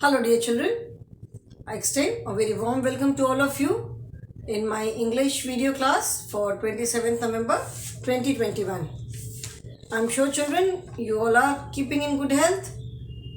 Hello dear children, I extend a very warm welcome to all of you in my English video class for 27th November 2021. I'm sure children you all are keeping in good health,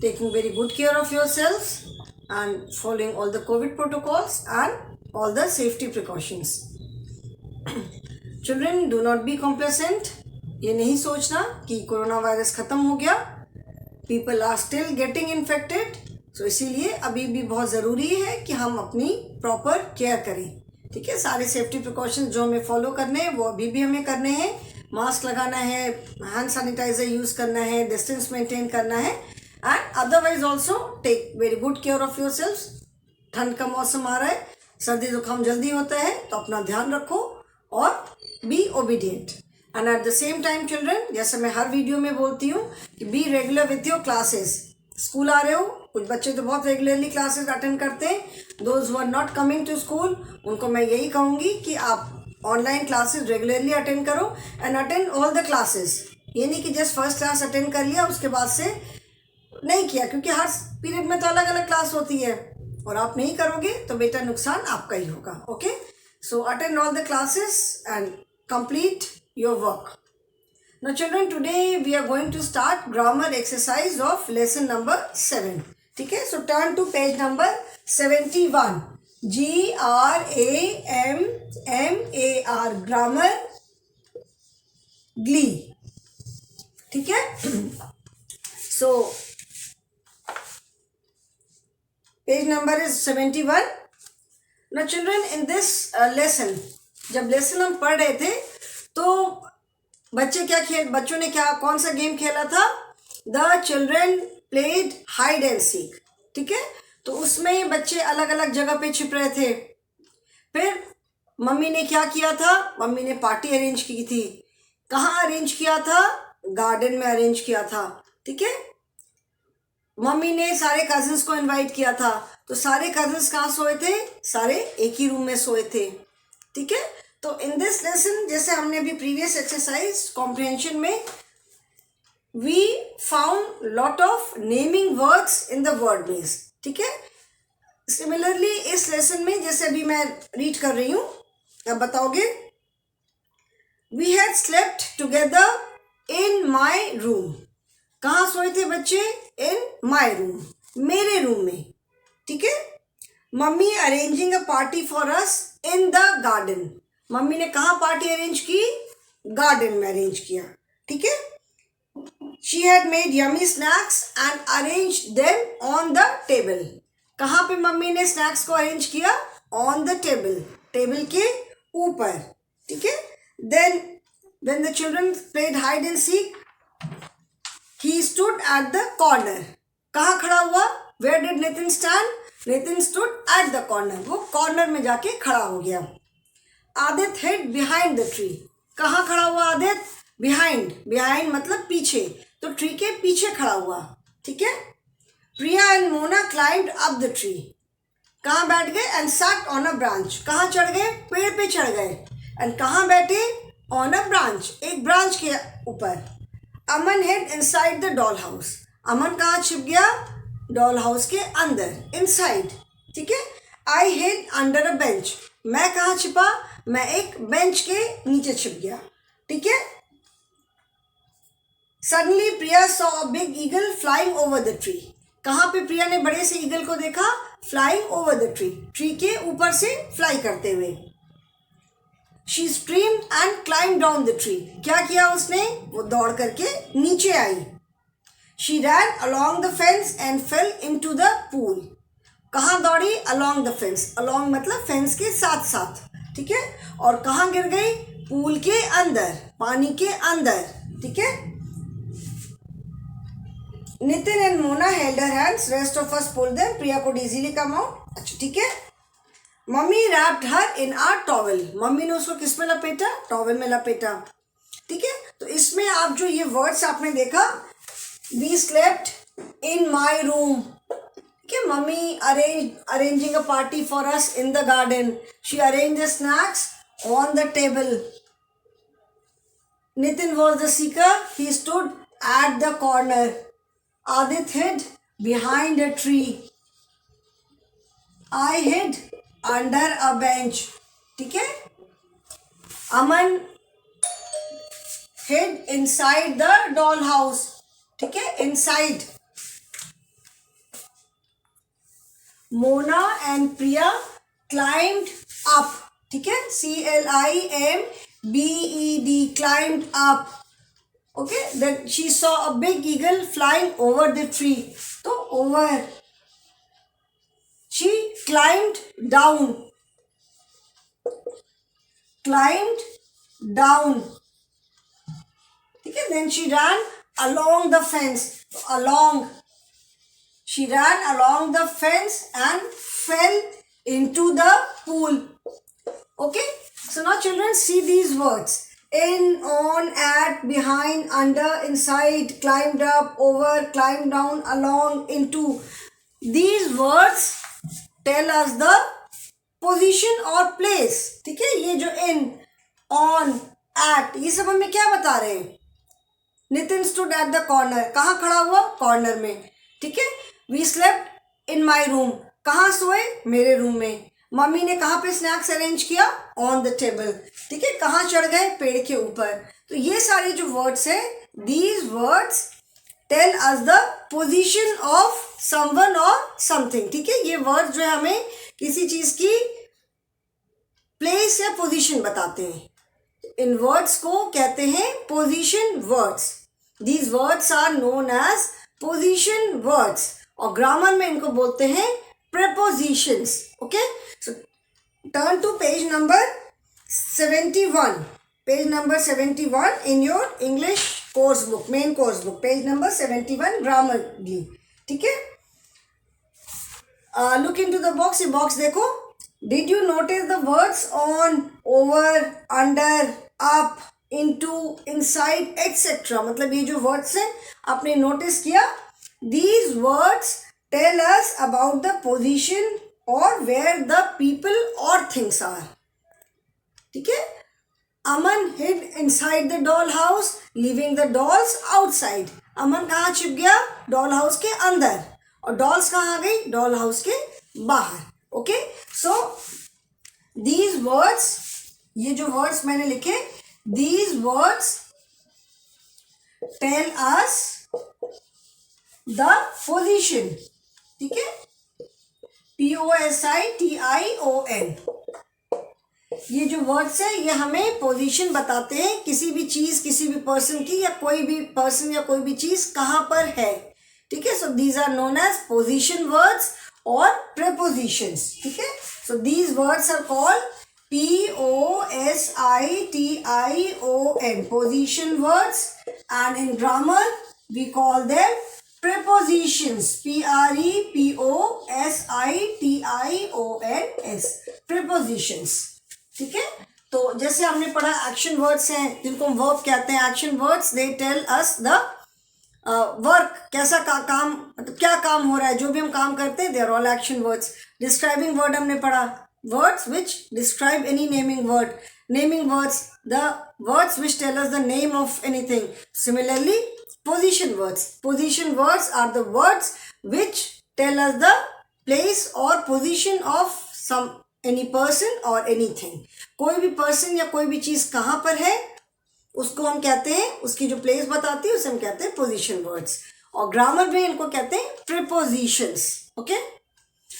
taking very good care of yourselves and following all the COVID protocols and all the safety precautions. Children, do not be complacent. ये नहीं सोचना कि corona virus खत्म हो गया. People are still getting infected. तो इसीलिए अभी भी बहुत ज़रूरी है कि हम अपनी प्रॉपर केयर करें. ठीक है, सारे सेफ्टी प्रिकॉशंस जो हमें फॉलो करने हैं वो अभी भी हमें करने हैं. मास्क लगाना है, हैंड सैनिटाइजर यूज़ करना है, डिस्टेंस मेंटेन करना है and otherwise also take very good care of yourself. ठंड का मौसम आ रहा है, सर्दी जुकाम जल्दी होता है, तो अपना ध्यान रखो और be obedient. And at the same time children, जैसे मैं हर वीडियो में बोलती हूँ कि be regular with your classes. School आ रहे हो, कुछ बच्चे तो बहुत रेगुलरली क्लासेस अटेंड करते हैं. Those who are not coming to school, उनको मैं यही कहूँगी कि आप ऑनलाइन क्लासेस रेगुलरली अटेंड करो and attend all the classes. ये नहीं कि जस्ट फर्स्ट क्लास अटेंड कर लिया उसके बाद से नहीं किया, क्योंकि हर पीरियड में तो अलग अलग क्लास होती है और आप नहीं करोगे तो बेटा नुकसान आपका ही होगा. Okay, so attend all the classes and complete your work. Now children, today we are going to start grammar exercise of lesson number 7. ठीक है, so turn to page number 71. GRAMMAR grammar glee. ठीक है, so page number is 71. Now children, in this lesson, जब lesson हम पढ़ रहे थे तो बच्चों ने कौन सा गेम खेला था? The children played hide and seek. ठीक है, तो उसमें बच्चे अलग अलग जगह पे छिप रहे थे. फिर मम्मी ने क्या किया था? मम्मी ने पार्टी अरेंज की थी. कहाँ अरेंज किया था? गार्डन में अरेंज किया था. ठीक है, मम्मी ने सारे कजिन्स को इनवाइट किया था. तो सारे कजिन्स कहाँ सोए थे? सारे एक ही रूम में सोए थे. ठीक है, तो इन दिस लेसन, जैसे हमने अभी प्रीवियस एक्सरसाइज कॉम्प्रिहेंशन में we found lot of naming words in the word maze. ठीक है, सिमिलरली इस लेसन में जैसे अभी मैं रीड कर रही हूँ, अब बताओगे. We had slept together in my room. कहाँ सोए थे बच्चे? इन माई रूम, मेरे रूम में. ठीक है, mummy arranging a party for us in the garden. Mummy ने कहाँ पार्टी अरेंज की? गार्डन में अरेंज किया. ठीक है, she had made yummy snacks and arrange them on the table. कहाँ पे मम्मी ने स्नैक्स को अरेंज किया? ऑन द टेबल, टेबल के ऊपर. ठीक है, then when the children played hide and seek, he stood at the corner. कहाँ खड़ा हुआ? Where did Nitin stand? Nitin stood at the corner. वो कॉर्नर में जाके खड़ा हो गया. Aditya hid behind the tree. कहाँ खड़ा हुआ आदित्य? बिहाइंड. बिहाइंड मतलब पीछे, तो ट्री के पीछे खड़ा हुआ. ठीक है, Priya and Mona climbed up the tree. कहाँ बैठ गए? And sat on a branch. कहाँ चढ़ गए? पेड़ पे चढ़ गए. एंड कहाँ बैठे? ऑन अ ब्रांच, एक ब्रांच के ऊपर. Aman hid inside the doll house. Aman कहाँ छिप गया? डॉल हाउस के अंदर, इनसाइड. ठीक है, आई हिड अंडर अ बेंच. मैं कहाँ छिपा? मैं एक बेंच के नीचे छिप गया. ठीक है, suddenly Priya saw a big eagle flying over the tree. कहाँ पे प्रिया ने बड़े से ईगल को देखा? Flying over the tree, tree के ऊपर से फ्लाई करते हुए. She screamed and climb down the tree. क्या किया उसने? वो दौड़ करके नीचे आई. She ran along the fence and fell into the pool. कहाँ दौड़ी? Along the fence. अलॉन्ग मतलब फेंस के साथ साथ. ठीक है, और कहाँ गिर गई? पूल के अंदर, पानी के अंदर. ठीक है, Nitin and Mona held her hands, rest of us pulled them. Priya could easily come out. अच्छा, ठीक है, मम्मी रैप्ड हर इन आ टॉवल. मम्मी ने उसको किस में लपेटा? टॉवल में लपेटा. ठीक है, तो इसमें आप जो ये वर्ड्स आपने देखा, we slept in my room. Okay, mummy arranging a party for us in the garden. She arranged the snacks on the table. Nitin was the seeker. He stood at the corner. Adit hid behind a tree. I hid under a bench. ठीक है. Aman hid inside the dollhouse. ठीक है, inside. Mona and Priya climbed up. ठीक है, CLIMBED, climbed up. Okay, then she saw a big eagle flying over the tree. तो over. She climbed down. Climbed down. ठीक है, then she ran along the fence. Along. She ran along the fence and fell into the pool. Okay, so now children, see these words: in, on, at, behind, under, inside, climbed up, over, climbed down, along, into. These words tell us the position or place. ठीक है, ये जो in, on, at, ये सब हमें क्या बता रहे हैं? Nitin stood at the corner. कहाँ खड़ा हुआ? कॉर्नर में. ठीक है. We slept in my room. कहाँ सोए? मेरे रूम में. मम्मी ने कहाँ पे स्नैक्स अरेंज किया? On the table. ठीक है, कहाँ चढ़ गए? पेड़ के ऊपर. तो ये सारे जो वर्ड्स हैं, these words tell us the position of someone और समथिंग. ठीक है, ये वर्ड्स जो है हमें किसी चीज की प्लेस या पोजीशन बताते हैं. इन वर्ड्स को कहते हैं position words. These words are known as position words. और ग्रामर में इनको बोलते हैं prepositions. Okay, so turn to page number 71. Page number 71 in your English course book, main course book. Page number 71, Grammarly. ठीक है. Look into the box. ये box देखो. Did you notice the words on, over, under, up, into, inside, etc. मतलब ये जो words हैं आपने notice किया. These words tell us about the position or where the people or things are. ठीक है. Aman hid inside the doll house, leaving the dolls outside. अमन कहाँ छिप गया? डॉल हाउस के अंदर. और डॉल्स कहाँ आ गई? डॉल हाउस के बाहर. ओके, सो these words, ये जो words मैंने लिखे, these words tell us the position. ठीक है, POSITION. ये जो वर्ड्स है ये हमें पोजीशन बताते हैं किसी भी चीज, किसी भी पर्सन की, या कोई भी पर्सन या कोई भी चीज कहाँ पर है. ठीक है, so these are known as position words और प्रेपोजिशंस. ठीक है, so these words are called POSITION, position words, and in grammar we call them prepositions. PREPOSITIONS, prepositions. ठीक है, तो जैसे हमने पढ़ा एक्शन वर्ड्स हैं जिनको हम वर्ब कहते हैं. Action words they tell us the work, कैसा काम, मतलब क्या काम हो रहा है. जो भी हम काम करते हैं they are all action words. Describing word हमने पढ़ा, words which describe any naming word. Naming words, the words which tell us the name of anything. Similarly position words. Position words are the words which tell us the place or position of any person or anything. कोई भी person या कोई भी चीज कहाँ पर है उसको हम कहते हैं, उसकी जो प्लेस बताती है उसे हम कहते हैं position words. और ग्रामर में इनको कहते हैं prepositions. Okay,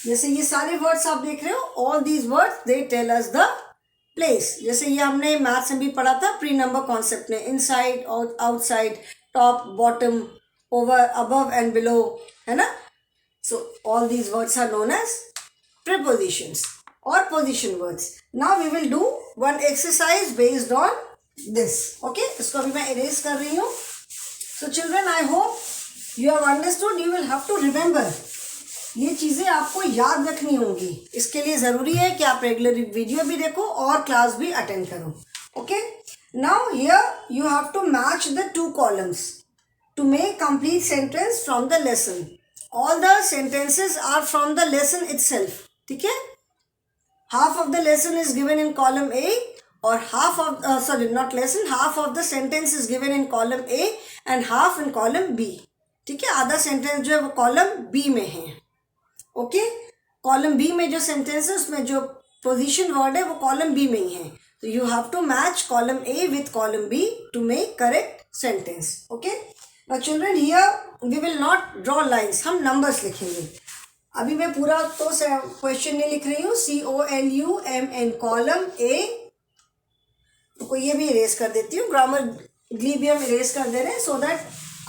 जैसे ये सारे वर्ड्स आप देख रहे हो, all these words they tell us the place. जैसे ये हमने मैथ्स में भी पढ़ा था प्री नंबर कॉन्सेप्ट में, इनसाइड और outside, top, bottom, over, above and below, है ना. So all these words are known as prepositions or position words. Now we will do one exercise based on this. Okay, इसको अभी मैं erase कर रही हूँ. So children, I hope you have understood. You will have to remember. ये चीज़ें आपको याद रखनी होंगी. इसके लिए ज़रूरी है कि आप रेगुलर वीडियो भी देखो और क्लास भी अटेंड करो. Okay. Now here you have to match the two columns to make complete sentence from the lesson. All the sentences are from the lesson itself. ठीक है, half of the lesson is given in column A or half of half of the sentence is given in column A and half in column B. ठीक है, आधा sentence जो है वो column B में है. Okay, कॉलम बी में जो सेंटेंस है उसमें जो पोजीशन वर्ड है वो कॉलम बी में ही है, तो you have to match column A with column B to make correct sentence. Okay, now children here we will not draw lines, हम नंबर्स लिखेंगे. अभी मैं पूरा तो क्वेश्चन नहीं लिख रही हूँ. COLUMN कॉलम ए, तो ये भी इरेज कर देती हूँ. ग्रामर ग्ली भी हम इरेज कर दे रहे हैं so that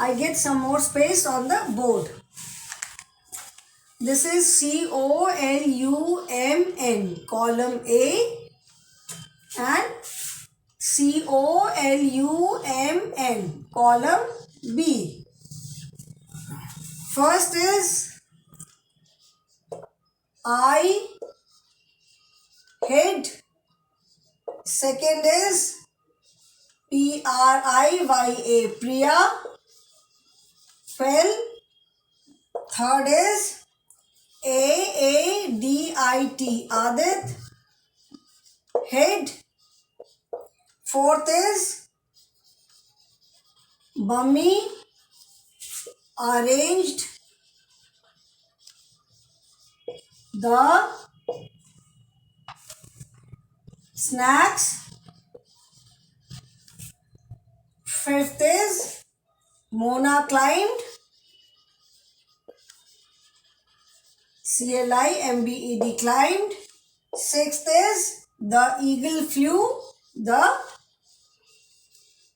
I get some more space on the board. This is COLUMN column A and COLUMN column B. First is I head. Second is PRIYA Priya fell. Third is AADIT Adit head. Fourth is Mummy arranged the snacks. Fifth is Mona climbed. CLIMBED climbed. Sixth is the eagle flew. The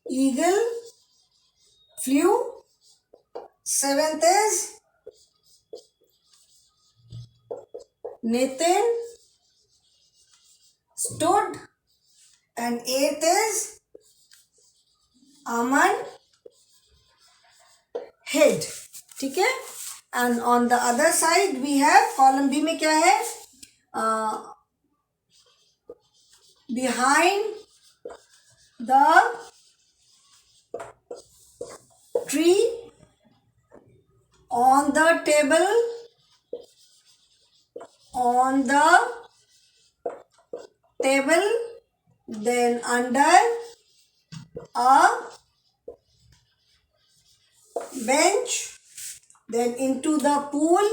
eagle flew. Seventh is Nathan stood. And eighth is Aman hid. ठीक है. And on the other side we have column B में क्या है, behind the tree, on the table, then under a bench, then into the pool,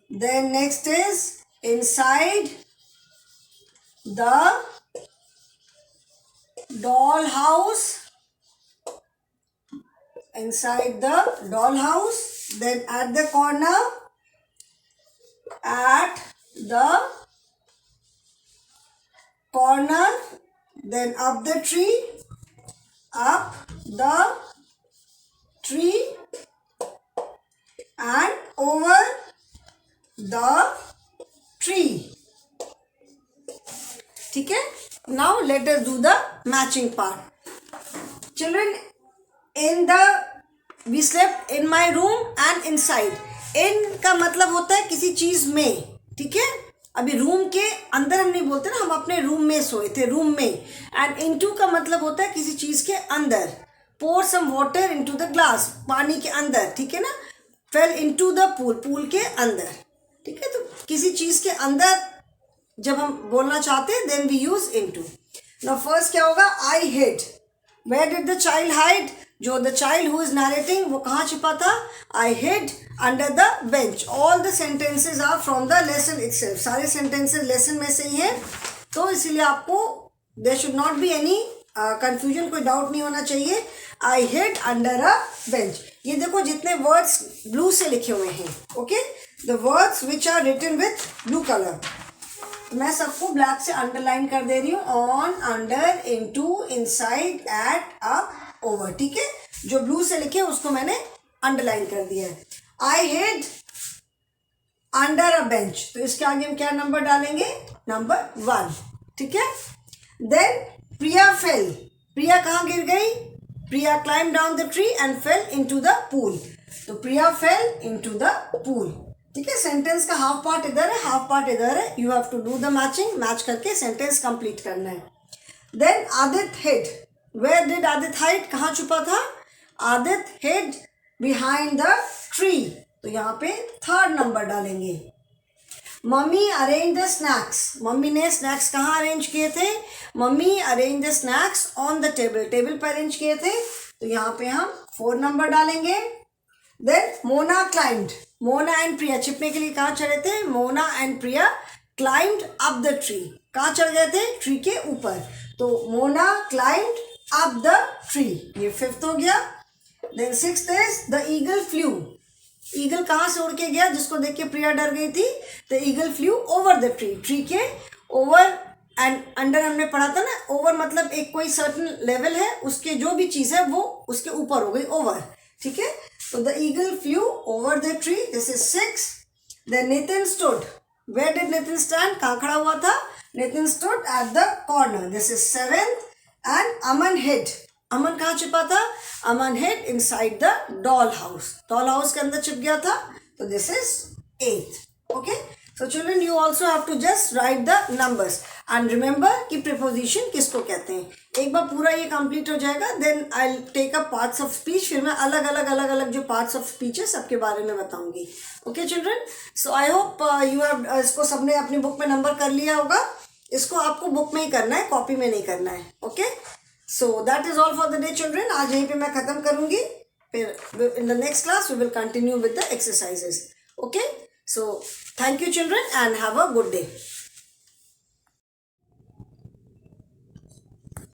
then next is inside the doll house, then at the corner, then up the tree, and over the tree. ठीक है. Now let us do the matching part. Children, we slept in my room and inside. In का मतलब होता है किसी चीज में. ठीक है. अभी रूम के अंदर हम नहीं बोलते ना, हम अपने रूम में सोए थे, रूम में. एंड इनटू का मतलब होता है किसी चीज के अंदर. pour some water into the glass, पानी के अंदर. ठीक है ना. fell into the pool, pool के अंदर. ठीक है. तो किसी चीज के अंदर जब हम बोलना चाहते हैं then we use into. Now first क्या होगा, I hid. Where did the child hide? जो the child who is narrating वो कहाँ छिपा था? I hid under the bench. All the sentences are from the lesson itself. सारे sentences lesson में से ही हैं, तो इसीलिए आपको there should not be any confusion, कोई डाउट नहीं होना चाहिए. I hid under a bench. ये देखो जितने words blue से लिखे हुए हैं. Okay, the words which are written with blue color. मैं सबको ब्लैक से अंडरलाइन कर दे रही हूँ. On, under, into, inside, at, up, over. ठीक है. जो ब्लू से लिखे उसको मैंने अंडरलाइन कर दिया है. आई हिड अंडर अ बेंच, तो इसके आगे हम क्या नंबर डालेंगे? नंबर 1. ठीक है. देन प्रिया फेल. प्रिया कहाँ गिर गई? Priya climb down the tree and fell into the pool. तो Priya fell into the pool. ठीक है. सेंटेंस का हाफ पार्ट इधर है, हाफ पार्ट इधर है. You have to do the matching. Match करके सेंटेंस कंप्लीट करना है. Then Adit hid. Where did Adit hide? कहाँ छुपा था? Adit hid behind the tree. तो यहाँ पे 3rd नंबर डालेंगे. Mummy arrange the snacks. Mummy ने स्नैक्स कहाँ अरेंज किए थे? Mummy arrange the snacks on the table. Table पर अरेंज किए थे, तो यहाँ पे हम 4 नंबर डालेंगे। Then Mona climbed, Mona and Priya छिपने के लिए कहाँ चढ़े थे? Mona and Priya climbed up the tree, कहाँ चढ़ गए थे? ट्री के ऊपर। तो Mona climbed up the tree, ये 5th हो गया। Then 6th is the eagle flew, eagle कहाँ से उड़ के गया जिसको देख के प्रिया डर गई थी? The eagle flew over the tree, tree के ओवर एंड अंडर हमने पढ़ा था ना, ओवर मतलब एक कोई सर्टन लेवल है, उसके जो भी चीज़ है वो उसके ऊपर हो गई, ओवर, ठीक है। तो the eagle flew over the tree, this is 6। Then Nitin stood, where did Nitin stand, कहाँ खड़ा हुआ था? Nitin stood at the corner, this is 7th। And Aman hid, Aman कहाँ छिपा था? Aman hid inside the doll house, doll house के अंदर छिप गया था, तो this is 8th। Okay, so children you also have to just write the numbers and remember कि preposition किसको कहते हैं। एक बार पूरा ये कंप्लीट हो जाएगा, then I'll take up parts of speech, फिर मैं अलग अलग जो parts of speech है सबके बारे में बताऊंगी। Okay children, so I hope you have इसको सबने अपनी बुक में नंबर कर लिया होगा। इसको आपको बुक में ही करना है, कॉपी में नहीं करना है। Okay, so that is all for the day children. आज यहीं पे मैं खत्म करूंगी, फिर in the next class we will continue with the exercises. Okay, so thank you children and have a good day.